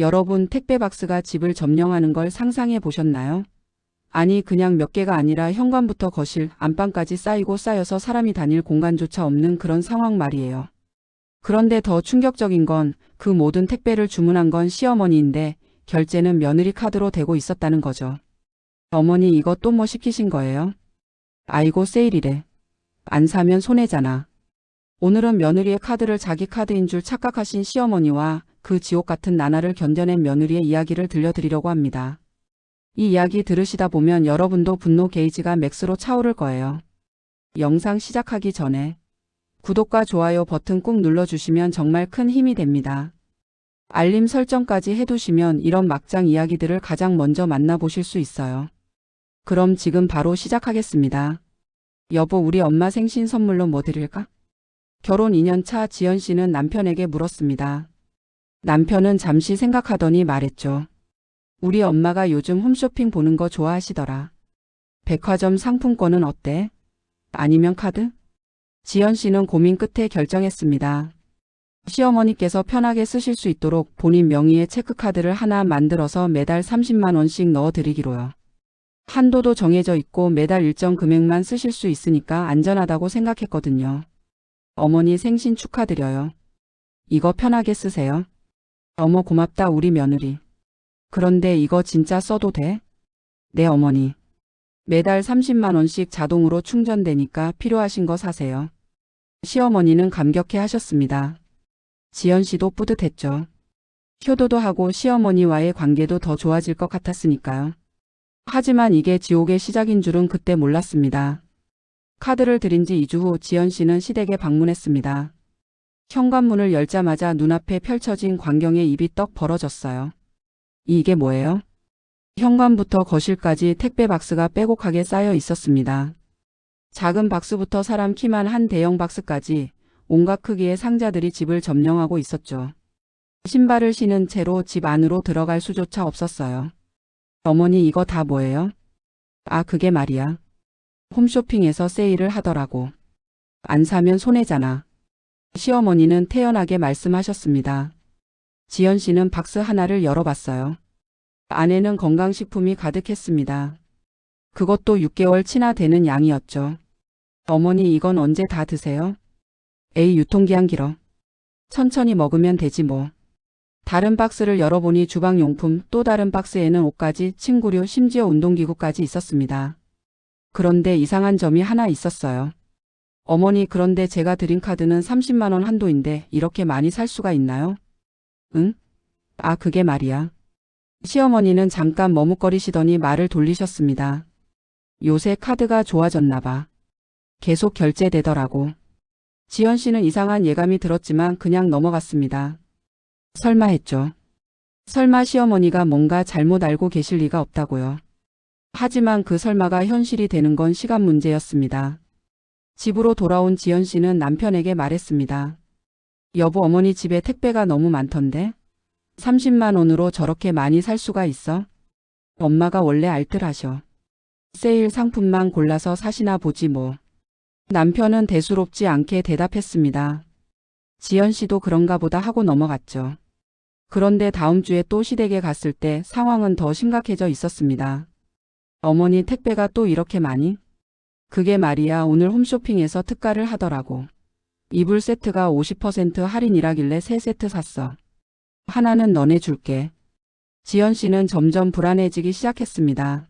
여러분 택배 박스가 집을 점령하는 걸 상상해 보셨나요? 아니 그냥 몇 개가 아니라 현관부터 거실, 안방까지 쌓이고 쌓여서 사람이 다닐 공간조차 없는 그런 상황 말이에요. 그런데 더 충격적인 건 그 모든 택배를 주문한 건 시어머니인데 결제는 며느리 카드로 되고 있었다는 거죠. 어머니 이거 또 뭐 시키신 거예요? 아이고 세일이래. 안 사면 손해잖아. 오늘은 며느리의 카드를 자기 카드인 줄 착각하신 시어머니와 그 지옥 같은 나날을 견뎌낸 며느리의 이야기를 들려드리려고 합니다. 이 이야기 들으시다 보면 여러분도 분노 게이지가 맥스로 차오를 거예요. 영상 시작하기 전에 구독과 좋아요 버튼 꾹 눌러주시면 정말 큰 힘이 됩니다. 알림 설정까지 해두시면 이런 막장 이야기들을 가장 먼저 만나보실 수 있어요. 그럼 지금 바로 시작하겠습니다. 여보 우리 엄마 생신 선물로 뭐 드릴까? 결혼 2년 차 지연 씨는 남편에게 물었습니다. 남편은 잠시 생각하더니 말했죠. 우리 엄마가 요즘 홈쇼핑 보는 거 좋아하시더라. 백화점 상품권은 어때? 아니면 카드? 지연 씨는 고민 끝에 결정했습니다. 시어머니께서 편하게 쓰실 수 있도록 본인 명의의 체크카드를 하나 만들어서 매달 30만 원씩 넣어드리기로요. 한도도 정해져 있고 매달 일정 금액만 쓰실 수 있으니까 안전하다고 생각했거든요. 어머니 생신 축하드려요. 이거 편하게 쓰세요. 어머 고맙다 우리 며느리. 그런데 이거 진짜 써도 돼? 네 어머니. 매달 30만 원씩 자동으로 충전되니까 필요하신 거 사세요. 시어머니는 감격해 하셨습니다. 지연 씨도 뿌듯했죠. 효도도 하고 시어머니와의 관계도 더 좋아질 것 같았으니까요. 하지만 이게 지옥의 시작인 줄은 그때 몰랐습니다. 카드를 드린 지 2주 후 지연 씨는 시댁에 방문했습니다. 현관문을 열자마자 눈앞에 펼쳐진 광경에 입이 떡 벌어졌어요. 이게 뭐예요? 현관부터 거실까지 택배 박스가 빼곡하게 쌓여 있었습니다. 작은 박스부터 사람 키만 한 대형 박스까지 온갖 크기의 상자들이 집을 점령하고 있었죠. 신발을 신은 채로 집 안으로 들어갈 수조차 없었어요. 어머니 이거 다 뭐예요? 아 그게 말이야. 홈쇼핑에서 세일을 하더라고. 안 사면 손해잖아. 시어머니는 태연하게 말씀하셨습니다. 지연 씨는 박스 하나를 열어봤어요. 안에는 건강식품이 가득했습니다. 그것도 6개월 치나 되는 양이었죠. 어머니 이건 언제 다 드세요? 에이 유통기한 길어. 천천히 먹으면 되지 뭐. 다른 박스를 열어보니 주방용품, 또 다른 박스에는 옷까지, 침구류, 심지어 운동기구까지 있었습니다. 그런데 이상한 점이 하나 있었어요. 어머니 그런데 제가 드린 카드는 30만 원 한도인데 이렇게 많이 살 수가 있나요? 응? 아 그게 말이야. 시어머니는 잠깐 머뭇거리시더니 말을 돌리셨습니다. 요새 카드가 좋아졌나 봐. 계속 결제되더라고. 지연 씨는 이상한 예감이 들었지만 그냥 넘어갔습니다. 설마 했죠. 설마 시어머니가 뭔가 잘못 알고 계실 리가 없다고요. 하지만 그 설마가 현실이 되는 건 시간 문제였습니다. 집으로 돌아온 지연 씨는 남편에게 말했습니다. 여보 어머니 집에 택배가 너무 많던데? 30만 원으로 저렇게 많이 살 수가 있어? 엄마가 원래 알뜰하셔. 세일 상품만 골라서 사시나 보지 뭐. 남편은 대수롭지 않게 대답했습니다. 지연 씨도 그런가 보다 하고 넘어갔죠. 그런데 다음 주에 또 시댁에 갔을 때 상황은 더 심각해져 있었습니다. 어머니 택배가 또 이렇게 많이? 그게 말이야 오늘 홈쇼핑에서 특가를 하더라고. 이불 세트가 50% 할인이라길래 3세트 샀어. 하나는 너네 줄게. 지연 씨는 점점 불안해지기 시작했습니다.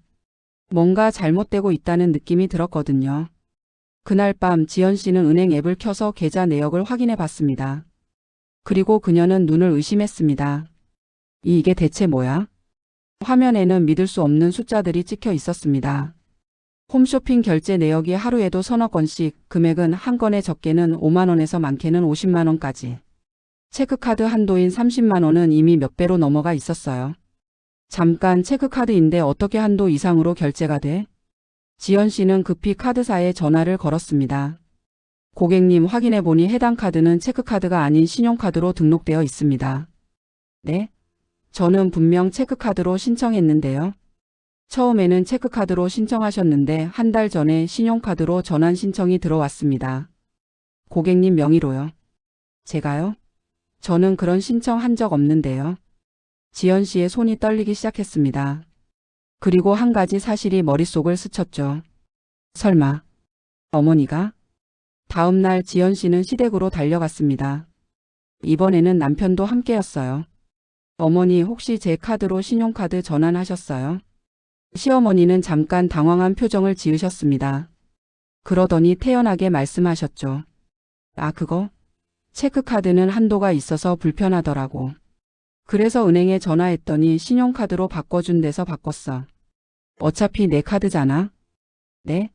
뭔가 잘못되고 있다는 느낌이 들었거든요. 그날 밤 지연 씨는 은행 앱을 켜서 계좌 내역을 확인해 봤습니다. 그리고 그녀는 눈을 의심했습니다. 이게 대체 뭐야? 화면에는 믿을 수 없는 숫자들이 찍혀 있었습니다. 홈쇼핑 결제 내역이 하루에도 서너 건씩, 금액은 한 건에 적게는 5만 원에서 많게는 50만 원까지. 체크카드 한도인 30만 원은 이미 몇 배로 넘어가 있었어요. 잠깐 체크카드인데 어떻게 한도 이상으로 결제가 돼? 지연 씨는 급히 카드사에 전화를 걸었습니다. 고객님 확인해보니 해당 카드는 체크카드가 아닌 신용카드로 등록되어 있습니다. 네? 저는 분명 체크카드로 신청했는데요. 처음에는 체크카드로 신청하셨는데 한 달 전에 신용카드로 전환 신청이 들어왔습니다. 고객님 명의로요. 제가요? 저는 그런 신청한 적 없는데요. 지연 씨의 손이 떨리기 시작했습니다. 그리고 한 가지 사실이 머릿속을 스쳤죠. 설마 어머니가? 다음 날 지연 씨는 시댁으로 달려갔습니다. 이번에는 남편도 함께였어요. 어머니 혹시 제 카드로 신용카드 전환하셨어요? 시어머니는 잠깐 당황한 표정을 지으셨습니다. 그러더니 태연하게 말씀하셨죠. 아, 그거? 체크카드는 한도가 있어서 불편하더라고. 그래서 은행에 전화했더니 신용카드로 바꿔준 데서 바꿨어. 어차피 내 카드잖아. 네?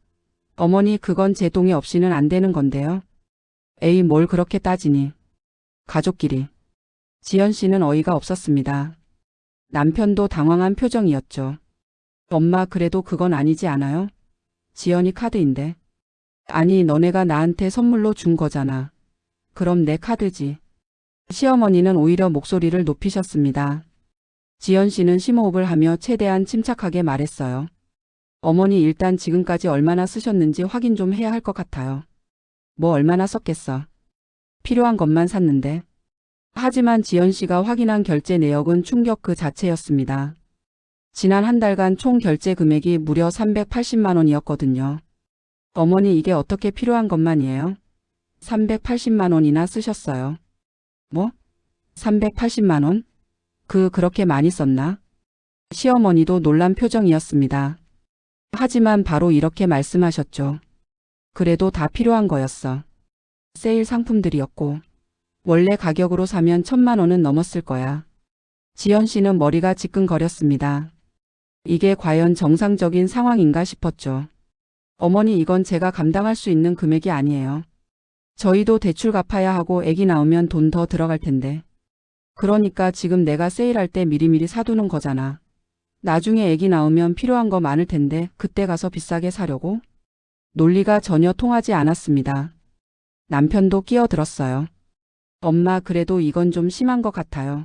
어머니 그건 제 동의 없이는 안 되는 건데요. 에이 뭘 그렇게 따지니. 가족끼리. 지연 씨는 어이가 없었습니다. 남편도 당황한 표정이었죠. 엄마 그래도 그건 아니지 않아요? 지연이 카드인데. 아니 너네가 나한테 선물로 준 거잖아. 그럼 내 카드지. 시어머니는 오히려 목소리를 높이셨습니다. 지연 씨는 심호흡을 하며 최대한 침착하게 말했어요. 어머니 일단 지금까지 얼마나 쓰셨는지 확인 좀 해야 할 것 같아요. 뭐 얼마나 썼겠어. 필요한 것만 샀는데. 하지만 지연 씨가 확인한 결제 내역은 충격 그 자체였습니다. 지난 한 달간 총 결제 금액이 무려 380만 원이었거든요. 어머니 이게 어떻게 필요한 것만이에요? 380만 원이나 쓰셨어요. 뭐? 380만 원? 그렇게 많이 썼나? 시어머니도 놀란 표정이었습니다. 하지만 바로 이렇게 말씀하셨죠. 그래도 다 필요한 거였어. 세일 상품들이었고 원래 가격으로 사면 1,000만 원은 넘었을 거야. 지연 씨는 머리가 지끈거렸습니다. 이게 과연 정상적인 상황인가 싶었죠. 어머니 이건 제가 감당할 수 있는 금액이 아니에요. 저희도 대출 갚아야 하고 애기 나오면 돈 더 들어갈 텐데. 그러니까 지금 내가 세일할 때 미리미리 사두는 거잖아. 나중에 애기 나오면 필요한 거 많을 텐데 그때 가서 비싸게 사려고? 논리가 전혀 통하지 않았습니다. 남편도 끼어들었어요. 엄마 그래도 이건 좀 심한 것 같아요.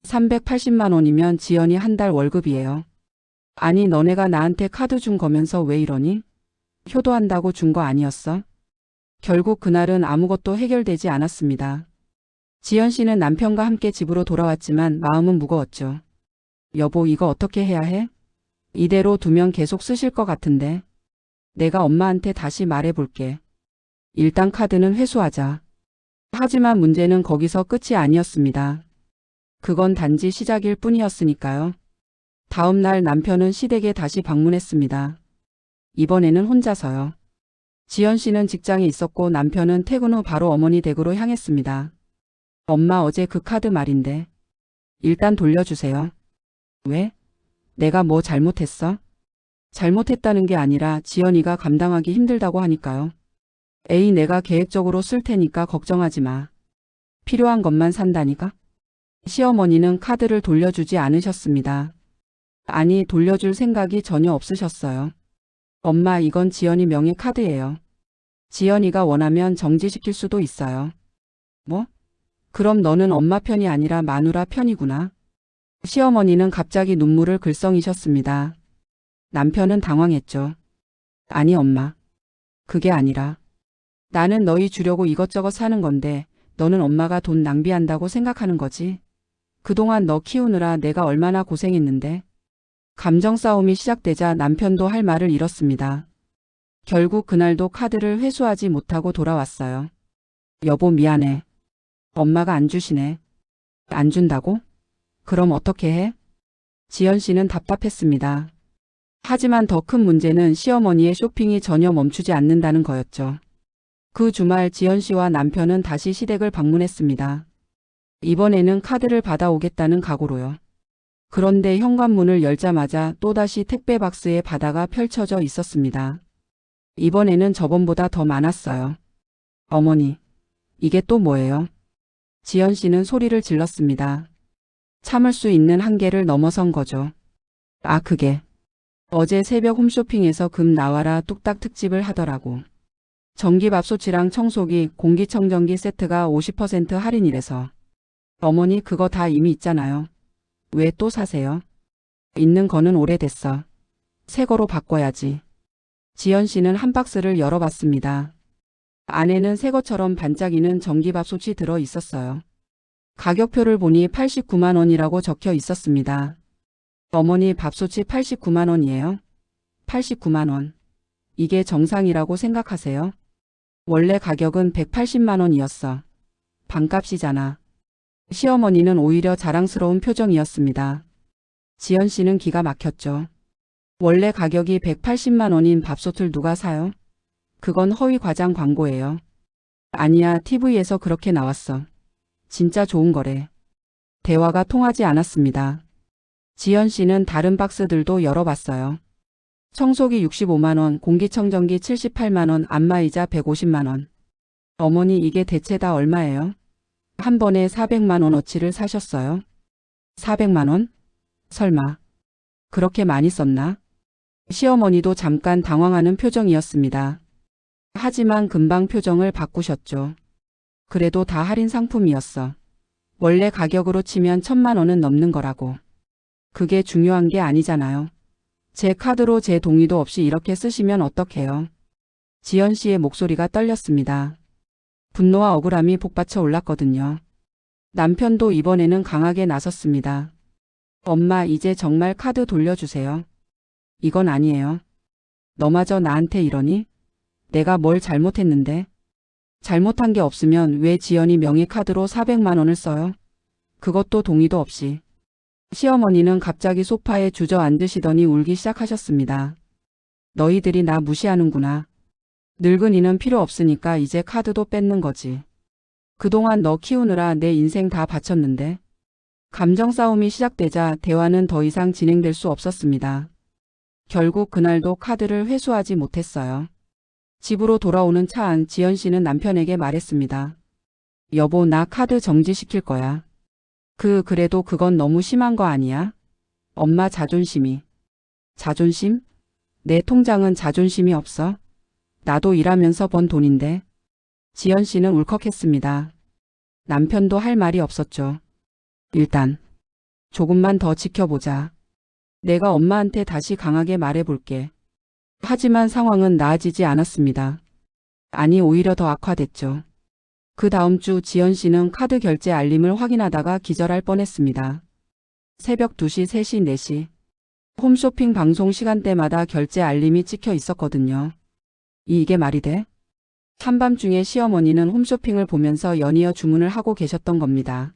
380만 원이면 지연이 한 달 월급이에요. 아니 너네가 나한테 카드 준 거면서 왜 이러니? 효도한다고 준 거 아니었어? 결국 그날은 아무것도 해결되지 않았습니다. 지연 씨는 남편과 함께 집으로 돌아왔지만 마음은 무거웠죠. 여보 이거 어떻게 해야 해? 이대로 두면 계속 쓰실 것 같은데. 내가 엄마한테 다시 말해볼게. 일단 카드는 회수하자. 하지만 문제는 거기서 끝이 아니었습니다. 그건 단지 시작일 뿐이었으니까요. 다음 날 남편은 시댁에 다시 방문했습니다. 이번에는 혼자서요. 지연 씨는 직장에 있었고 남편은 퇴근 후 바로 어머니 댁으로 향했습니다. 엄마 어제 그 카드 말인데. 일단 돌려주세요. 왜? 내가 뭐 잘못했어? 잘못했다는 게 아니라 지연이가 감당하기 힘들다고 하니까요. 에이 내가 계획적으로 쓸 테니까 걱정하지 마. 필요한 것만 산다니까? 시어머니는 카드를 돌려주지 않으셨습니다. 아니 돌려줄 생각이 전혀 없으셨어요. 엄마 이건 지연이 명의 카드예요. 지연이가 원하면 정지시킬 수도 있어요. 뭐? 그럼 너는 엄마 편이 아니라 마누라 편이구나. 시어머니는 갑자기 눈물을 글썽이셨습니다. 남편은 당황했죠. 아니 엄마. 그게 아니라. 나는 너희 주려고 이것저것 사는 건데 너는 엄마가 돈 낭비한다고 생각하는 거지. 그동안 너 키우느라 내가 얼마나 고생했는데. 감정 싸움이 시작되자 남편도 할 말을 잃었습니다. 결국 그날도 카드를 회수하지 못하고 돌아왔어요. 여보 미안해. 엄마가 안 주시네. 안 준다고? 그럼 어떻게 해? 지연 씨는 답답했습니다. 하지만 더 큰 문제는 시어머니의 쇼핑이 전혀 멈추지 않는다는 거였죠. 그 주말 지연 씨와 남편은 다시 시댁을 방문했습니다. 이번에는 카드를 받아오겠다는 각오로요. 그런데 현관문을 열자마자 또다시 택배 박스에 바다가 펼쳐져 있었습니다. 이번에는 저번보다 더 많았어요. 어머니, 이게 또 뭐예요? 지연 씨는 소리를 질렀습니다. 참을 수 있는 한계를 넘어선 거죠. 아 그게. 어제 새벽 홈쇼핑에서 금 나와라 뚝딱 특집을 하더라고. 전기밥솥이랑 청소기, 공기청정기 세트가 50% 할인이래서. 어머니 그거 다 이미 있잖아요. 왜 또 사세요? 있는 거는 오래됐어. 새 거로 바꿔야지. 지연 씨는 한 박스를 열어봤습니다. 안에는 새 것처럼 반짝이는 전기밥솥이 들어 있었어요. 가격표를 보니 89만 원이라고 적혀 있었습니다. 어머니 밥솥이 89만 원이에요? 89만 원. 이게 정상이라고 생각하세요? 원래 가격은 180만 원이었어. 반값이잖아. 시어머니는 오히려 자랑스러운 표정이었습니다. 지연 씨는 기가 막혔죠. 원래 가격이 180만 원인 밥솥을 누가 사요? 그건 허위 과장 광고예요. 아니야, TV에서 그렇게 나왔어. 진짜 좋은 거래. 대화가 통하지 않았습니다. 지연 씨는 다른 박스들도 열어봤어요. 청소기 65만 원, 공기청정기 78만 원, 안마의자 150만 원. 어머니 이게 대체 다 얼마예요? 한 번에 400만 원어치를 사셨어요? 400만 원? 설마. 그렇게 많이 썼나? 시어머니도 잠깐 당황하는 표정이었습니다. 하지만 금방 표정을 바꾸셨죠. 그래도 다 할인 상품이었어. 원래 가격으로 치면 1000만 원은 넘는 거라고. 그게 중요한 게 아니잖아요. 제 카드로 제 동의도 없이 이렇게 쓰시면 어떡해요? 지연 씨의 목소리가 떨렸습니다. 분노와 억울함이 복받쳐 올랐거든요. 남편도 이번에는 강하게 나섰습니다. 엄마, 이제 정말 카드 돌려주세요. 이건 아니에요. 너마저 나한테 이러니? 내가 뭘 잘못했는데? 잘못한 게 없으면 왜 지연이 명의카드로 400만 원을 써요? 그것도 동의도 없이. 시어머니는 갑자기 소파에 주저앉으시더니 울기 시작하셨습니다. 너희들이 나 무시하는구나. 늙은이는 필요 없으니까 이제 카드도 뺏는 거지. 그동안 너 키우느라 내 인생 다 바쳤는데. 감정 싸움이 시작되자 대화는 더 이상 진행될 수 없었습니다. 결국 그날도 카드를 회수하지 못했어요. 집으로 돌아오는 차 안 지연 씨는 남편에게 말했습니다. 여보, 나 카드 정지시킬 거야. 그래도 그건 너무 심한 거 아니야? 엄마 자존심이. 자존심? 내 통장은 자존심이 없어? 나도 일하면서 번 돈인데. 지연 씨는 울컥했습니다. 남편도 할 말이 없었죠. 일단 조금만 더 지켜보자. 내가 엄마한테 다시 강하게 말해볼게. 하지만 상황은 나아지지 않았습니다. 아니, 오히려 더 악화됐죠. 그 다음 주 지연 씨는 카드 결제 알림을 확인하다가 기절할 뻔했습니다. 새벽 2시, 3시, 4시. 홈쇼핑 방송 시간대마다 결제 알림이 찍혀 있었거든요. 이게 말이 돼? 한밤중에 시어머니는 홈쇼핑을 보면서 연이어 주문을 하고 계셨던 겁니다.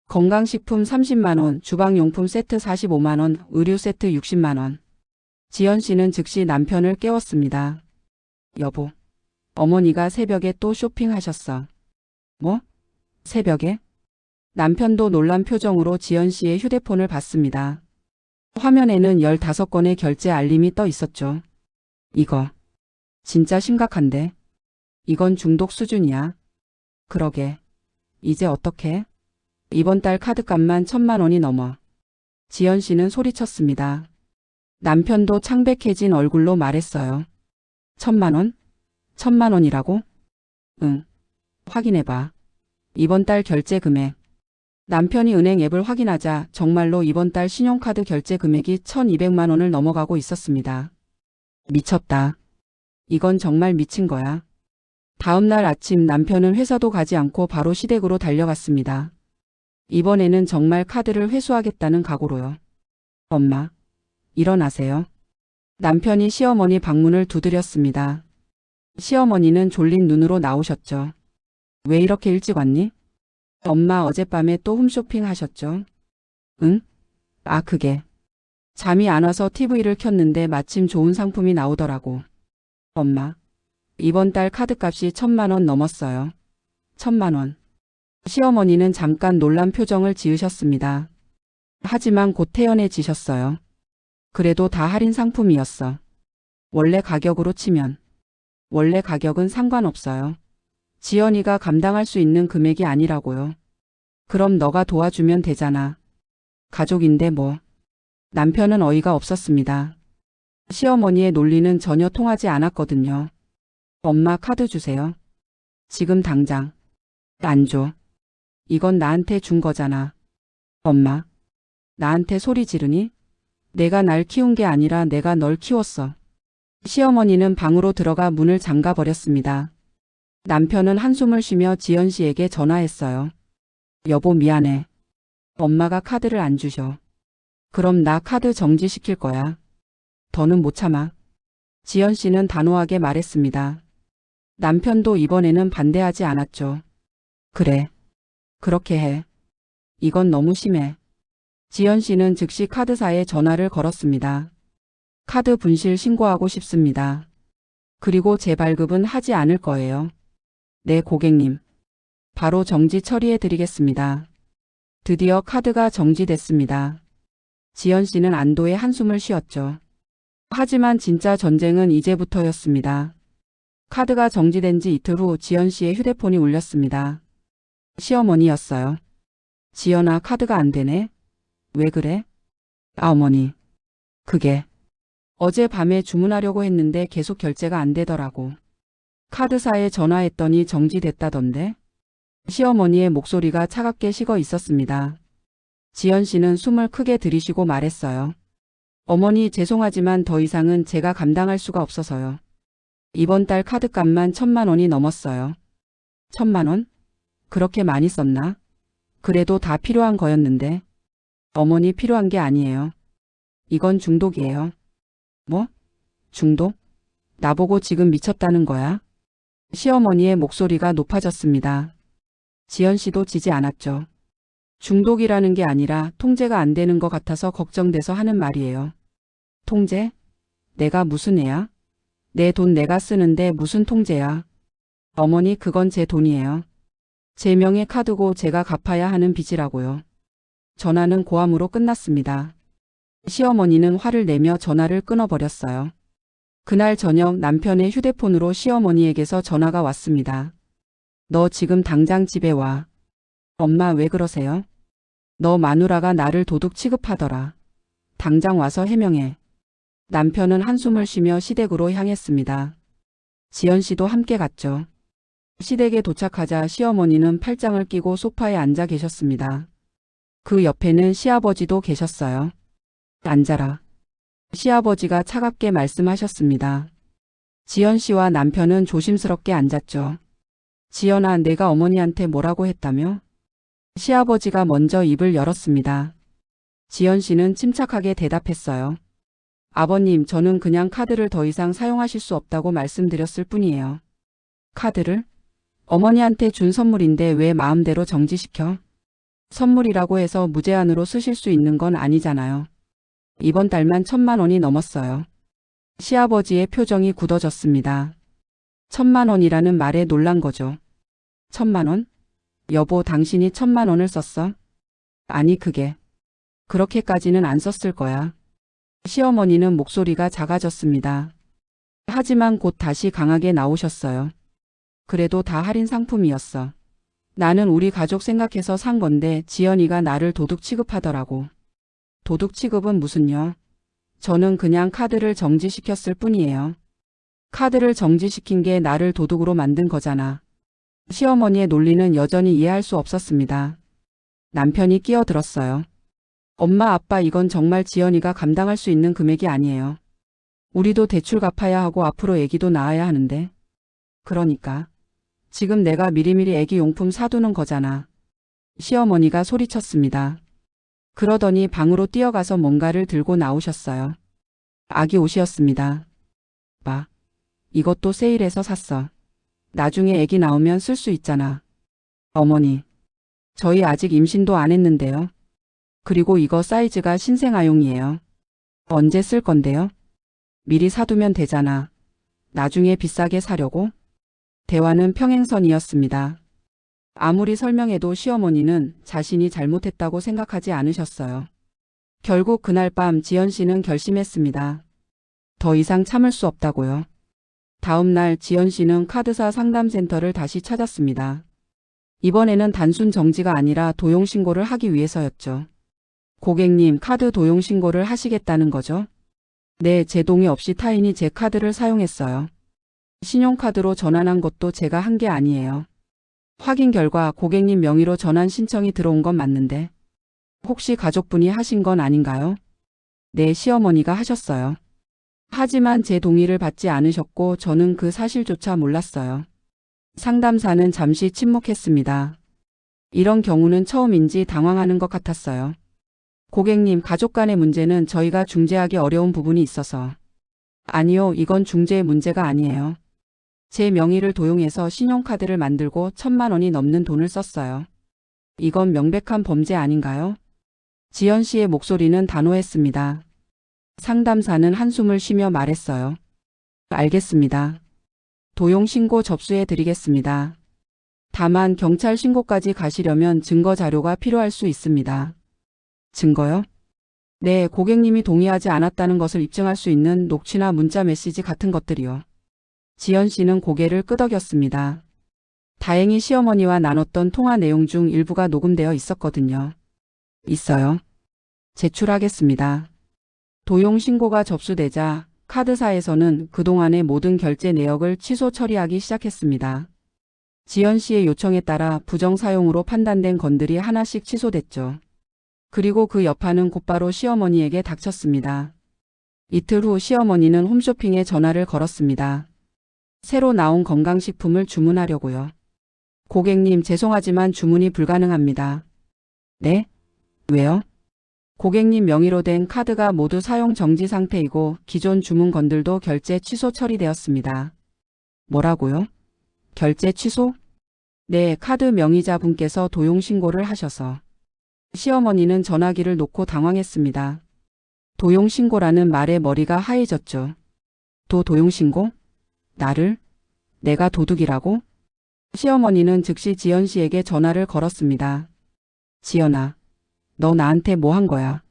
건강식품 30만 원, 주방용품 세트 45만 원, 의류 세트 60만 원. 지연 씨는 즉시 남편을 깨웠습니다. 여보, 어머니가 새벽에 또 쇼핑하셨어. 뭐? 새벽에? 남편도 놀란 표정으로 지연 씨의 휴대폰을 봤습니다. 화면에는 15건의 결제 알림이 떠 있었죠. 이거 진짜 심각한데? 이건 중독 수준이야. 그러게. 이제 어떡해? 이번 달 카드값만 1000만 원이 넘어. 지연 씨는 소리쳤습니다. 남편도 창백해진 얼굴로 말했어요. 1000만 원? 1000만 원이라고? 응. 확인해봐. 이번 달 결제 금액. 남편이 은행 앱을 확인하자 정말로 이번 달 신용카드 결제 금액이 1200만 원을 넘어가고 있었습니다. 미쳤다. 이건 정말 미친 거야. 다음 날 아침 남편은 회사도 가지 않고 바로 시댁으로 달려갔습니다. 이번에는 정말 카드를 회수하겠다는 각오로요. 엄마, 일어나세요. 남편이 시어머니 방문을 두드렸습니다. 시어머니는 졸린 눈으로 나오셨죠. 왜 이렇게 일찍 왔니? 엄마, 어젯밤에 또 홈쇼핑 하셨죠? 응? 아, 그게. 잠이 안 와서 TV를 켰는데 마침 좋은 상품이 나오더라고. 엄마, 이번 달 카드값이 1000만 원 넘었어요. 1000만 원. 시어머니는 잠깐 놀란 표정을 지으셨습니다. 하지만 곧 태연해지셨어요. 그래도 다 할인 상품이었어. 원래 가격으로 치면. 원래 가격은 상관없어요. 지연이가 감당할 수 있는 금액이 아니라고요. 그럼 너가 도와주면 되잖아. 가족인데 뭐. 남편은 어이가 없었습니다. 시어머니의 논리는 전혀 통하지 않았거든요. 엄마, 카드 주세요. 지금 당장. 안 줘. 이건 나한테 준 거잖아. 엄마, 나한테 소리 지르니? 내가 날 키운 게 아니라 내가 널 키웠어. 시어머니는 방으로 들어가 문을 잠가 버렸습니다. 남편은 한숨을 쉬며 지연 씨에게 전화했어요. 여보 미안해. 엄마가 카드를 안 주셔. 그럼 나 카드 정지시킬 거야. 더는 못 참아. 지연 씨는 단호하게 말했습니다. 남편도 이번에는 반대하지 않았죠. 그래. 그렇게 해. 이건 너무 심해. 지연 씨는 즉시 카드사에 전화를 걸었습니다. 카드 분실 신고하고 싶습니다. 그리고 재발급은 하지 않을 거예요. 네, 고객님. 바로 정지 처리해 드리겠습니다. 드디어 카드가 정지됐습니다. 지연 씨는 안도의 한숨을 쉬었죠. 하지만 진짜 전쟁은 이제부터였습니다. 카드가 정지된 지 이틀 후 지연 씨의 휴대폰이 울렸습니다. 시어머니였어요. 지연아, 카드가 안 되네? 왜 그래? 아, 어머니. 그게 어젯밤에 주문하려고 했는데 계속 결제가 안 되더라고. 카드사에 전화했더니 정지됐다던데? 시어머니의 목소리가 차갑게 식어 있었습니다. 지연 씨는 숨을 크게 들이쉬고 말했어요. 어머니, 죄송하지만 더 이상은 제가 감당할 수가 없어서요. 이번 달 카드값만 1,000만 원이 넘었어요. 1,000만 원? 그렇게 많이 썼나? 그래도 다 필요한 거였는데. 어머니, 필요한 게 아니에요. 이건 중독이에요. 뭐? 중독? 나보고 지금 미쳤다는 거야? 시어머니의 목소리가 높아졌습니다. 지연 씨도 지지 않았죠. 중독이라는 게 아니라 통제가 안 되는 것 같아서 걱정돼서 하는 말이에요. 통제? 내가 무슨 애야? 내 돈 내가 쓰는데 무슨 통제야? 어머니, 그건 제 돈이에요. 제 명의 카드고 제가 갚아야 하는 빚이라고요. 전화는 고함으로 끝났습니다. 시어머니는 화를 내며 전화를 끊어버렸어요. 그날 저녁 남편의 휴대폰으로 시어머니에게서 전화가 왔습니다. 너 지금 당장 집에 와. 엄마, 왜 그러세요? 너 마누라가 나를 도둑 취급하더라. 당장 와서 해명해. 남편은 한숨을 쉬며 시댁으로 향했습니다. 지연 씨도 함께 갔죠. 시댁에 도착하자 시어머니는 팔짱을 끼고 소파에 앉아 계셨습니다. 그 옆에는 시아버지도 계셨어요. 앉아라. 시아버지가 차갑게 말씀하셨습니다. 지연 씨와 남편은 조심스럽게 앉았죠. 지연아, 내가 어머니한테 뭐라고 했다며? 시아버지가 먼저 입을 열었습니다. 지연 씨는 침착하게 대답했어요. 아버님, 저는 그냥 카드를 더 이상 사용하실 수 없다고 말씀드렸을 뿐이에요. 카드를? 어머니한테 준 선물인데 왜 마음대로 정지시켜? 선물이라고 해서 무제한으로 쓰실 수 있는 건 아니잖아요. 이번 달만 1,000만 원이 넘었어요. 시아버지의 표정이 굳어졌습니다. 1,000만 원이라는 말에 놀란 거죠. 1,000만 원? 여보, 당신이 1,000만 원을 썼어? 아니, 그렇게까지는 안 썼을 거야. 시어머니는 목소리가 작아졌습니다. 하지만 곧 다시 강하게 나오셨어요. 그래도 다 할인 상품이었어. 나는 우리 가족 생각해서 산 건데 지연이가 나를 도둑 취급하더라고. 도둑 취급은 무슨요? 저는 그냥 카드를 정지시켰을 뿐이에요. 카드를 정지시킨 게 나를 도둑으로 만든 거잖아. 시어머니의 논리는 여전히 이해할 수 없었습니다. 남편이 끼어들었어요. 엄마, 아빠, 이건 정말 지연이가 감당할 수 있는 금액이 아니에요. 우리도 대출 갚아야 하고 앞으로 애기도 낳아야 하는데. 그러니까 지금 내가 미리미리 애기 용품 사두는 거잖아. 시어머니가 소리쳤습니다. 그러더니 방으로 뛰어가서 뭔가를 들고 나오셨어요. 아기 옷이었습니다. 봐. 이것도 세일해서 샀어. 나중에 애기 나오면 쓸 수 있잖아. 어머니. 저희 아직 임신도 안 했는데요. 그리고 이거 사이즈가 신생아용이에요. 언제 쓸 건데요? 미리 사두면 되잖아. 나중에 비싸게 사려고? 대화는 평행선이었습니다. 아무리 설명해도 시어머니는 자신이 잘못했다고 생각하지 않으셨어요. 결국 그날 밤 지연 씨는 결심했습니다. 더 이상 참을 수 없다고요. 다음 날 지연 씨는 카드사 상담센터를 다시 찾았습니다. 이번에는 단순 정지가 아니라 도용 신고를 하기 위해서였죠. 고객님, 카드 도용 신고를 하시겠다는 거죠? 네, 제 동의 없이 타인이 제 카드를 사용했어요. 신용카드로 전환한 것도 제가 한 게 아니에요. 확인 결과 고객님 명의로 전환 신청이 들어온 건 맞는데 혹시 가족분이 하신 건 아닌가요? 네, 시어머니가 하셨어요. 하지만 제 동의를 받지 않으셨고 저는 그 사실조차 몰랐어요. 상담사는 잠시 침묵했습니다. 이런 경우는 처음인지 당황하는 것 같았어요. 고객님, 가족 간의 문제는 저희가 중재하기 어려운 부분이 있어서. 아니요, 이건 중재의 문제가 아니에요. 제 명의를 도용해서 신용카드를 만들고 1,000만 원이 넘는 돈을 썼어요. 이건 명백한 범죄 아닌가요? 지연 씨의 목소리는 단호했습니다. 상담사는 한숨을 쉬며 말했어요. 알겠습니다. 도용 신고 접수해 드리겠습니다. 다만 경찰 신고까지 가시려면 증거 자료가 필요할 수 있습니다. 증거요? 네, 고객님이 동의하지 않았다는 것을 입증할 수 있는 녹취나 문자 메시지 같은 것들이요. 지연 씨는 고개를 끄덕였습니다. 다행히 시어머니와 나눴던 통화 내용 중 일부가 녹음되어 있었거든요. 있어요. 제출하겠습니다. 도용 신고가 접수되자 카드사에서는 그동안의 모든 결제 내역을 취소 처리하기 시작했습니다. 지연 씨의 요청에 따라 부정 사용으로 판단된 건들이 하나씩 취소됐죠. 그리고 그 여파는 곧바로 시어머니에게 닥쳤습니다. 이틀 후 시어머니는 홈쇼핑에 전화를 걸었습니다. 새로 나온 건강식품을 주문하려고요. 고객님, 죄송하지만 주문이 불가능합니다. 네? 왜요? 고객님 명의로 된 카드가 모두 사용 정지 상태이고 기존 주문건들도 결제 취소 처리되었습니다. 뭐라고요? 결제 취소? 네, 카드 명의자분께서 도용 신고를 하셔서. 시어머니는 전화기를 놓고 당황했습니다. 도용 신고라는 말에 머리가 하얘졌죠. 도용 신고? 나를? 내가 도둑이라고? 시어머니는 즉시 지연 씨에게 전화를 걸었습니다. 지연아, 너 나한테 뭐 한 거야?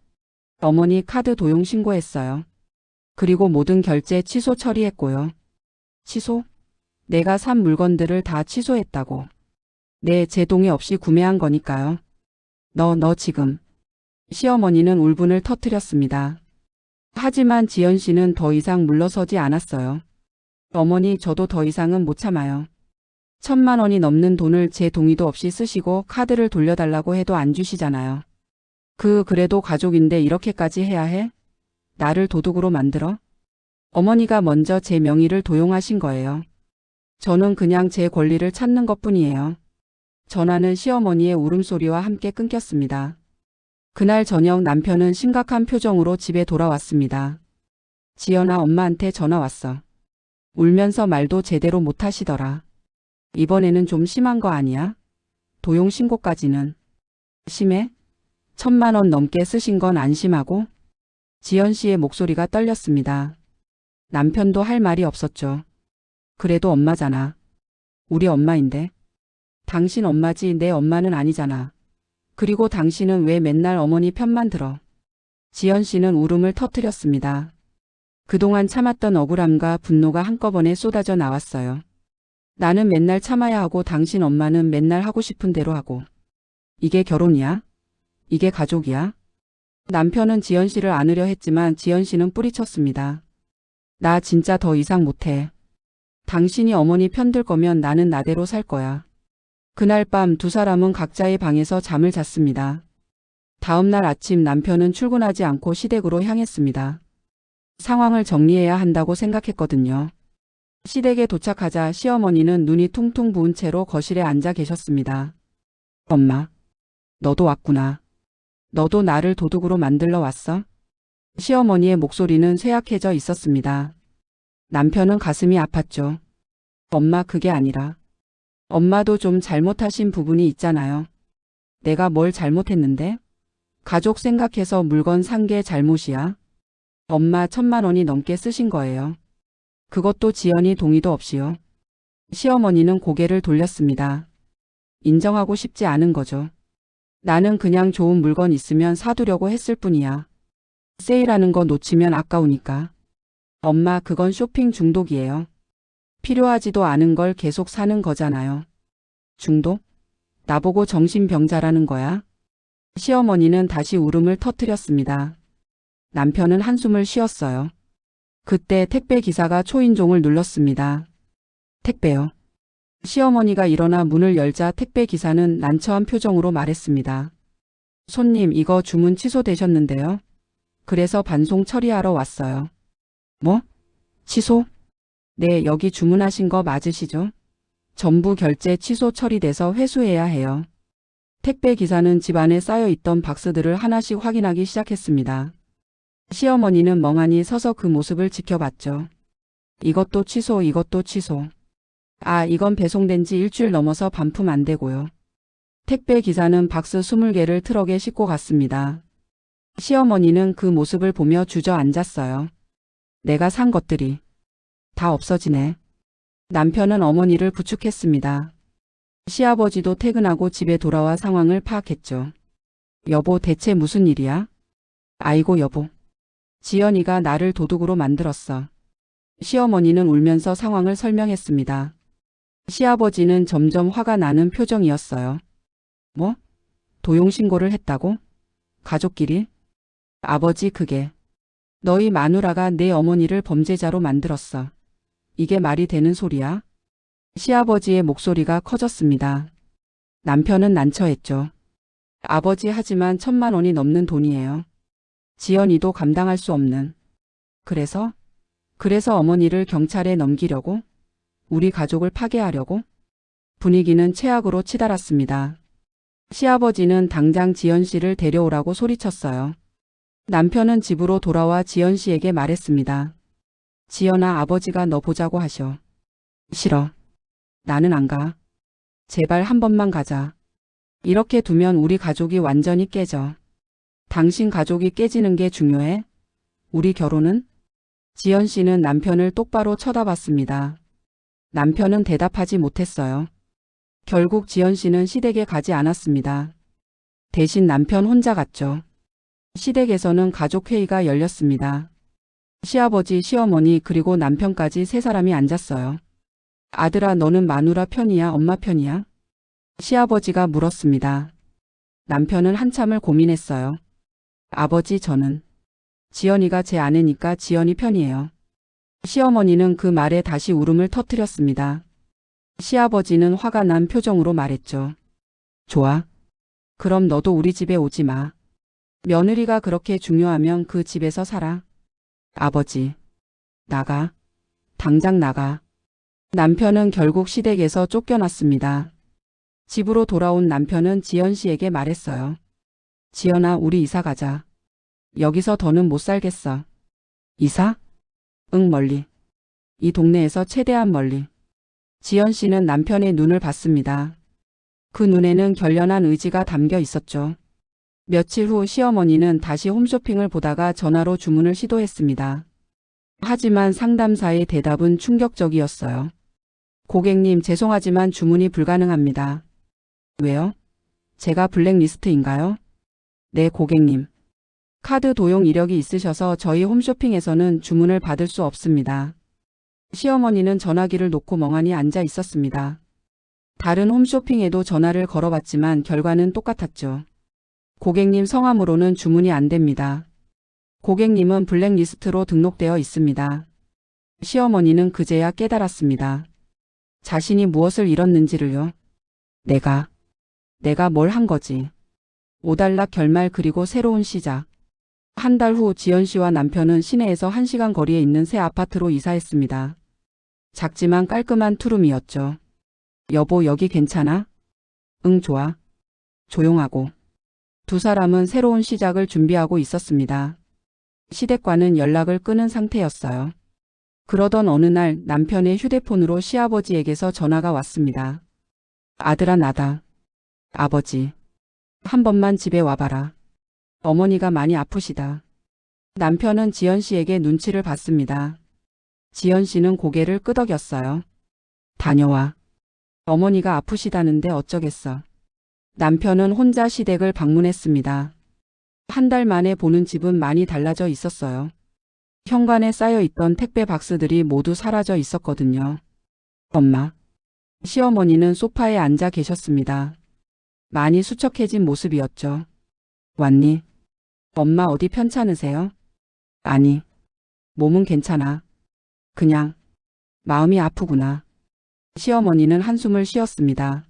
어머니 카드 도용 신고했어요. 그리고 모든 결제 취소 처리했고요. 취소? 내가 산 물건들을 다 취소했다고. 네, 제 동의 없이 구매한 거니까요. 너 지금. 시어머니는 울분을 터뜨렸습니다. 하지만 지연 씨는 더 이상 물러서지 않았어요. 어머니, 저도 더 이상은 못 참아요. 1,000만 원이 넘는 돈을 제 동의도 없이 쓰시고 카드를 돌려달라고 해도 안 주시잖아요. 그래도 가족인데 이렇게까지 해야 해? 나를 도둑으로 만들어? 어머니가 먼저 제 명의를 도용하신 거예요. 저는 그냥 제 권리를 찾는 것뿐이에요. 전화는 시어머니의 울음소리와 함께 끊겼습니다. 그날 저녁 남편은 심각한 표정으로 집에 돌아왔습니다. 지연아, 엄마한테 전화 왔어. 울면서 말도 제대로 못 하시더라. 이번에는 좀 심한 거 아니야? 도용 신고까지는. 심해? 1,000만 원 넘게 쓰신 건 안 심하고? 지연 씨의 목소리가 떨렸습니다. 남편도 할 말이 없었죠. 그래도 엄마잖아. 우리 엄마인데. 당신 엄마지 내 엄마는 아니잖아. 그리고 당신은 왜 맨날 어머니 편만 들어? 지연 씨는 울음을 터뜨렸습니다. 그동안 참았던 억울함과 분노가 한꺼번에 쏟아져 나왔어요. 나는 맨날 참아야 하고 당신 엄마는 맨날 하고 싶은 대로 하고. 이게 결혼이야? 이게 가족이야? 남편은 지연 씨를 안으려 했지만 지연 씨는 뿌리쳤습니다. 나 진짜 더 이상 못해. 당신이 어머니 편들 거면 나는 나대로 살 거야. 그날 밤 두 사람은 각자의 방에서 잠을 잤습니다. 다음 날 아침 남편은 출근하지 않고 시댁으로 향했습니다. 상황을 정리해야 한다고 생각했거든요. 시댁에 도착하자 시어머니는 눈이 퉁퉁 부은 채로 거실에 앉아 계셨습니다. 엄마, 너도 왔구나. 너도 나를 도둑으로 만들러 왔어? 시어머니의 목소리는 쇠약해져 있었습니다. 남편은 가슴이 아팠죠. 엄마, 그게 아니라. 엄마도 좀 잘못하신 부분이 있잖아요. 내가 뭘 잘못했는데? 가족 생각해서 물건 산 게 잘못이야? 엄마 1,000만 원이 넘게 쓰신 거예요. 그것도 지연이 동의도 없이요. 시어머니는 고개를 돌렸습니다. 인정하고 싶지 않은 거죠. 나는 그냥 좋은 물건 있으면 사두려고 했을 뿐이야. 세일하는 거 놓치면 아까우니까. 엄마, 그건 쇼핑 중독이에요. 필요하지도 않은 걸 계속 사는 거잖아요. 중독? 나보고 정신병자라는 거야? 시어머니는 다시 울음을 터뜨렸습니다. 남편은 한숨을 쉬었어요. 그때 택배 기사가 초인종을 눌렀습니다. 택배요. 시어머니가 일어나 문을 열자 택배 기사는 난처한 표정으로 말했습니다. 손님, 이거 주문 취소되셨는데요. 그래서 반송 처리하러 왔어요. 뭐? 취소? 네, 여기 주문하신 거 맞으시죠? 전부 결제 취소 처리돼서 회수해야 해요. 택배 기사는 집 안에 쌓여 있던 박스들을 하나씩 확인하기 시작했습니다. 시어머니는 멍하니 서서 그 모습을 지켜봤죠. 이것도 취소, 이것도 취소. 아, 이건 배송된 지 일주일 넘어서 반품 안 되고요. 택배 기사는 박스 20개를 트럭에 싣고 갔습니다. 시어머니는 그 모습을 보며 주저앉았어요. 내가 산 것들이 다 없어지네. 남편은 어머니를 부축했습니다. 시아버지도 퇴근하고 집에 돌아와 상황을 파악했죠. 여보, 대체 무슨 일이야? 아이고 여보. 지연이가 나를 도둑으로 만들었어. 시어머니는 울면서 상황을 설명했습니다. 시아버지는 점점 화가 나는 표정이었어요. 뭐? 도용신고를 했다고? 가족끼리? 아버지, 그게 너희 마누라가 내 어머니를 범죄자로 만들었어. 이게 말이 되는 소리야? 시아버지의 목소리가 커졌습니다. 남편은 난처했죠. 아버지, 하지만 1,000만 원이 넘는 돈이에요. 지연이도 감당할 수 없는. 그래서 어머니를 경찰에 넘기려고? 우리 가족을 파괴하려고? 분위기는 최악으로 치달았습니다. 시아버지는 당장 지연 씨를 데려오라고 소리쳤어요. 남편은 집으로 돌아와 지연 씨에게 말했습니다. 지연아, 아버지가 너 보자고 하셔. 싫어. 나는 안 가. 제발 한 번만 가자. 이렇게 두면 우리 가족이 완전히 깨져. 당신 가족이 깨지는 게 중요해? 우리 결혼은? 지연 씨는 남편을 똑바로 쳐다봤습니다. 남편은 대답하지 못했어요. 결국 지연 씨는 시댁에 가지 않았습니다. 대신 남편 혼자 갔죠. 시댁에서는 가족회의가 열렸습니다. 시아버지, 시어머니 그리고 남편까지 3사람이 앉았어요. 아들아, 너는 마누라 편이야, 엄마 편이야? 시아버지가 물었습니다. 남편은 한참을 고민했어요. 아버지, 저는 지연이가 제 아내니까 지연이 편이에요. 시어머니는 그 말에 다시 울음을 터뜨렸습니다. 시아버지는 화가 난 표정으로 말했죠. 좋아. 그럼 너도 우리 집에 오지 마. 며느리가 그렇게 중요하면 그 집에서 살아. 아버지, 나가. 당장 나가. 남편은 결국 시댁에서 쫓겨났습니다. 집으로 돌아온 남편은 지연 씨에게 말했어요. 지연아, 우리 이사 가자. 여기서 더는 못 살겠어. 이사? 응, 멀리. 이 동네에서 최대한 멀리. 지연 씨는 남편의 눈을 봤습니다. 그 눈에는 결연한 의지가 담겨 있었죠. 며칠 후 시어머니는 다시 홈쇼핑을 보다가 전화로 주문을 시도했습니다. 하지만 상담사의 대답은 충격적이었어요. 고객님, 죄송하지만 주문이 불가능합니다. 왜요? 제가 블랙리스트인가요? 네, 고객님. 카드 도용 이력이 있으셔서 저희 홈쇼핑에서는 주문을 받을 수 없습니다. 시어머니는 전화기를 놓고 멍하니 앉아 있었습니다. 다른 홈쇼핑에도 전화를 걸어봤지만 결과는 똑같았죠. 고객님 성함으로는 주문이 안 됩니다. 고객님은 블랙리스트로 등록되어 있습니다. 시어머니는 그제야 깨달았습니다. 자신이 무엇을 잃었는지를요. 내가 뭘 한 거지. 오달락 결말 그리고 새로운 시작. 한 달 후 지연 씨와 남편은 시내에서 1시간 거리에 있는 새 아파트로 이사했습니다. 작지만 깔끔한 투룸이었죠. 여보, 여기 괜찮아? 응, 좋아. 조용하고. 2사람은 새로운 시작을 준비하고 있었습니다. 시댁과는 연락을 끊은 상태였어요. 그러던 어느 날 남편의 휴대폰으로 시아버지에게서 전화가 왔습니다. 아들아, 나다. 아버지. 한 번만 집에 와봐라. 어머니가 많이 아프시다. 남편은 지연 씨에게 눈치를 봤습니다. 지연 씨는 고개를 끄덕였어요. 다녀와. 어머니가 아프시다는데 어쩌겠어. 남편은 혼자 시댁을 방문했습니다. 한 달 만에 보는 집은 많이 달라져 있었어요. 현관에 쌓여 있던 택배 박스들이 모두 사라져 있었거든요. 엄마. 시어머니는 소파에 앉아 계셨습니다. 많이 수척해진 모습이었죠. 왔니? 엄마 어디 편찮으세요? 아니. 몸은 괜찮아. 그냥 마음이 아프구나. 시어머니는 한숨을 쉬었습니다.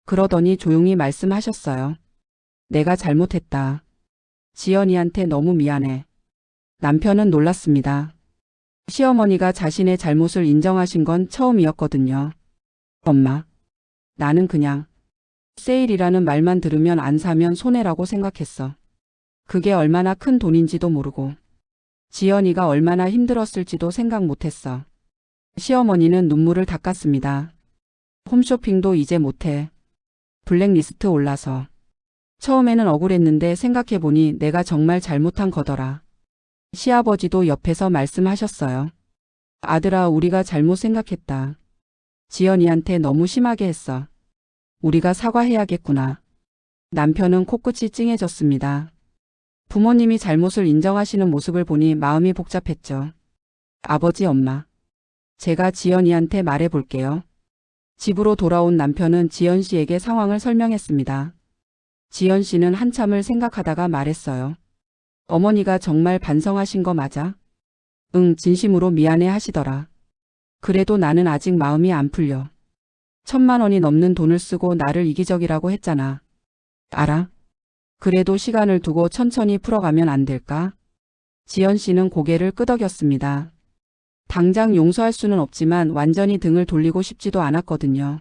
그러더니 조용히 말씀하셨어요. 내가 잘못했다. 지연이한테 너무 미안해. 남편은 놀랐습니다. 시어머니가 자신의 잘못을 인정하신 건 처음이었거든요. 엄마, 나는 그냥 세일이라는 말만 들으면 안 사면 손해라고 생각했어. 그게 얼마나 큰 돈인지도 모르고 지연이가 얼마나 힘들었을지도 생각 못했어. 시어머니는 눈물을 닦았습니다. 홈쇼핑도 이제 못해. 블랙리스트 올라서. 처음에는 억울했는데 생각해보니 내가 정말 잘못한 거더라. 시아버지도 옆에서 말씀하셨어요. 아들아, 우리가 잘못 생각했다. 지연이한테 너무 심하게 했어. 우리가 사과해야겠구나. 남편은 코끝이 찡해졌습니다. 부모님이 잘못을 인정하시는 모습을 보니 마음이 복잡했죠. 아버지, 엄마. 제가 지연이한테 말해볼게요. 집으로 돌아온 남편은 지연 씨에게 상황을 설명했습니다. 지연 씨는 한참을 생각하다가 말했어요. 어머니가 정말 반성하신 거 맞아? 응, 진심으로 미안해 하시더라. 그래도 나는 아직 마음이 안 풀려. 1,000만 원이 넘는 돈을 쓰고 나를 이기적이라고 했잖아. 알아? 그래도 시간을 두고 천천히 풀어가면 안 될까? 지연 씨는 고개를 끄덕였습니다. 당장 용서할 수는 없지만 완전히 등을 돌리고 싶지도 않았거든요.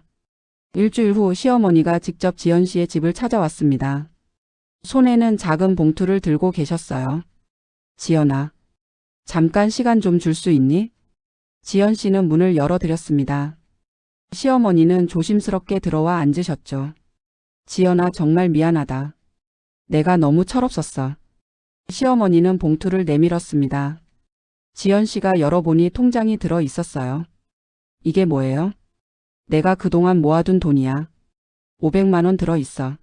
일주일 후 시어머니가 직접 지연 씨의 집을 찾아왔습니다. 손에는 작은 봉투를 들고 계셨어요. 지연아, 잠깐 시간 좀 줄 수 있니? 지연 씨는 문을 열어드렸습니다. 시어머니는 조심스럽게 들어와 앉으셨죠. 지연아, 정말 미안하다. 내가 너무 철없었어. 시어머니는 봉투를 내밀었습니다. 지연 씨가 열어보니 통장이 들어 있었어요. 이게 뭐예요? 내가 그동안 모아둔 돈이야. 500만 원 들어 있어.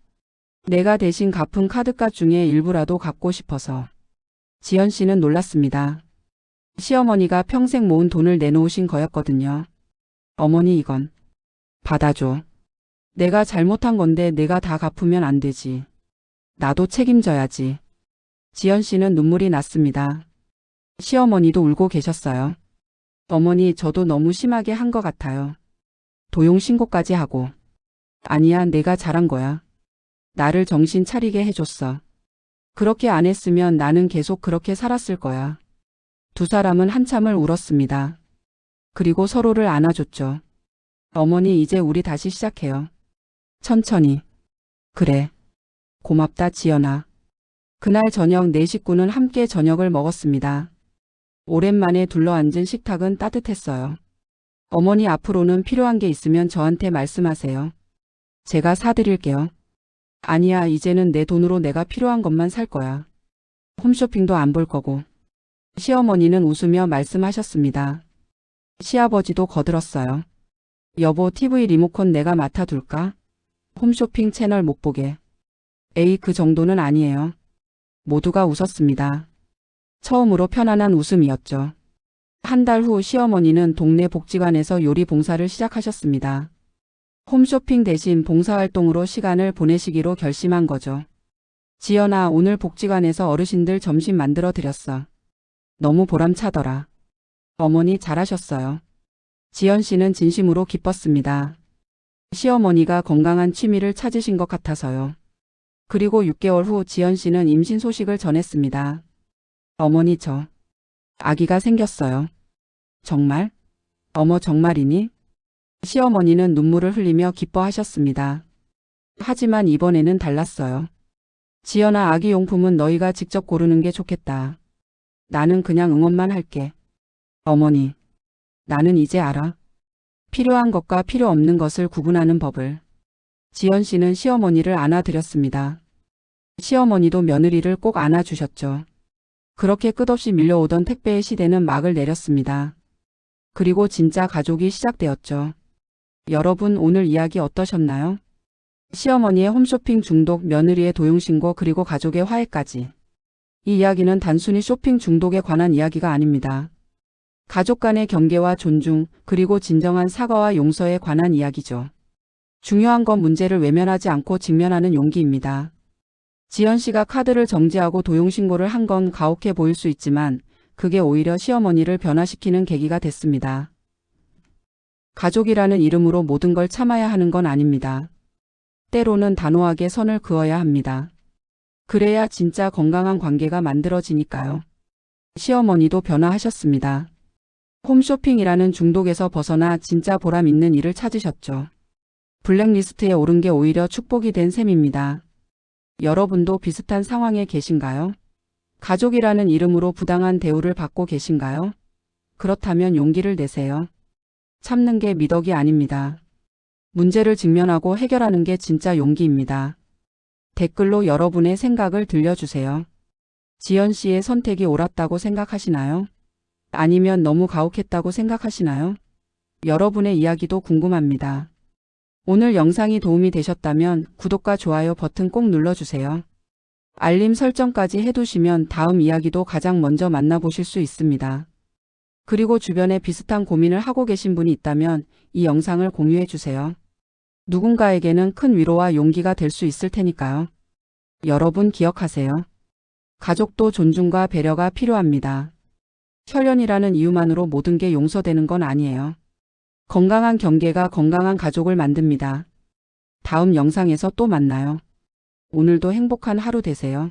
내가 대신 갚은 카드값 중에 일부라도 갚고 싶어서. 지연 씨는 놀랐습니다. 시어머니가 평생 모은 돈을 내놓으신 거였거든요. 어머니, 이건 받아줘. 내가 잘못한 건데 내가 다 갚으면 안 되지. 나도 책임져야지. 지연 씨는 눈물이 났습니다. 시어머니도 울고 계셨어요. 어머니, 저도 너무 심하게 한 것 같아요. 도용 신고까지 하고. 아니야, 내가 잘한 거야. 나를 정신 차리게 해줬어. 그렇게 안 했으면 나는 계속 그렇게 살았을 거야. 두 사람은 한참을 울었습니다. 그리고 서로를 안아줬죠. 어머니, 이제 우리 다시 시작해요. 천천히. 그래. 고맙다, 지연아. 그날 저녁 네 식구는 함께 저녁을 먹었습니다. 오랜만에 둘러앉은 식탁은 따뜻했어요. 어머니, 앞으로는 필요한 게 있으면 저한테 말씀하세요. 제가 사드릴게요. 아니야, 이제는 내 돈으로 내가 필요한 것만 살 거야. 홈쇼핑도 안 볼 거고. 시어머니는 웃으며 말씀하셨습니다. 시아버지도 거들었어요. 여보, TV 리모컨 내가 맡아둘까? 홈쇼핑 채널 못 보게. 에이, 그 정도는 아니에요. 모두가 웃었습니다. 처음으로 편안한 웃음이었죠. 한 달 후 시어머니는 동네 복지관에서 요리 봉사를 시작하셨습니다. 홈쇼핑 대신 봉사활동으로 시간을 보내시기로 결심한 거죠. 지연아, 오늘 복지관에서 어르신들 점심 만들어 드렸어. 너무 보람차더라. 어머니, 잘하셨어요. 지연 씨는 진심으로 기뻤습니다. 시어머니가 건강한 취미를 찾으신 것 같아서요. 그리고 6개월 후 지연 씨는 임신 소식을 전했습니다. 어머니, 저 아기가 생겼어요. 정말? 어머, 정말이니? 시어머니는 눈물을 흘리며 기뻐하셨습니다. 하지만 이번에는 달랐어요. 지연아, 아기 용품은 너희가 직접 고르는 게 좋겠다. 나는 그냥 응원만 할게. 어머니, 나는 이제 알아. 필요한 것과 필요 없는 것을 구분하는 법을. 지연 씨는 시어머니를 안아드렸습니다. 시어머니도 며느리를 꼭 안아주셨죠. 그렇게 끝없이 밀려오던 택배의 시대는 막을 내렸습니다. 그리고 진짜 가족이 시작되었죠. 여러분, 오늘 이야기 어떠셨나요? 시어머니의 홈쇼핑 중독, 며느리의 도용신고, 그리고 가족의 화해까지. 이 이야기는 단순히 쇼핑 중독에 관한 이야기가 아닙니다. 가족 간의 경계와 존중, 그리고 진정한 사과와 용서에 관한 이야기죠. 중요한 건 문제를 외면하지 않고 직면하는 용기입니다. 지연 씨가 카드를 정지하고 도용신고를 한 건 가혹해 보일 수 있지만 그게 오히려 시어머니를 변화시키는 계기가 됐습니다. 가족이라는 이름으로 모든 걸 참아야 하는 건 아닙니다. 때로는 단호하게 선을 그어야 합니다. 그래야 진짜 건강한 관계가 만들어지니까요. 시어머니도 변화하셨습니다. 홈쇼핑이라는 중독에서 벗어나 진짜 보람 있는 일을 찾으셨죠. 블랙리스트에 오른 게 오히려 축복이 된 셈입니다. 여러분도 비슷한 상황에 계신가요? 가족이라는 이름으로 부당한 대우를 받고 계신가요? 그렇다면 용기를 내세요. 참는 게 미덕이 아닙니다. 문제를 직면하고 해결하는 게 진짜 용기입니다. 댓글로 여러분의 생각을 들려주세요. 지연 씨의 선택이 옳았다고 생각하시나요? 아니면 너무 가혹했다고 생각하시나요? 여러분의 이야기도 궁금합니다. 오늘 영상이 도움이 되셨다면 구독과 좋아요 버튼 꼭 눌러주세요. 알림 설정까지 해두시면 다음 이야기도 가장 먼저 만나보실 수 있습니다. 그리고 주변에 비슷한 고민을 하고 계신 분이 있다면 이 영상을 공유해주세요. 누군가에게는 큰 위로와 용기가 될 수 있을 테니까요. 여러분 기억하세요. 가족도 존중과 배려가 필요합니다. 혈연이라는 이유만으로 모든 게 용서되는 건 아니에요. 건강한 경계가 건강한 가족을 만듭니다. 다음 영상에서 또 만나요. 오늘도 행복한 하루 되세요.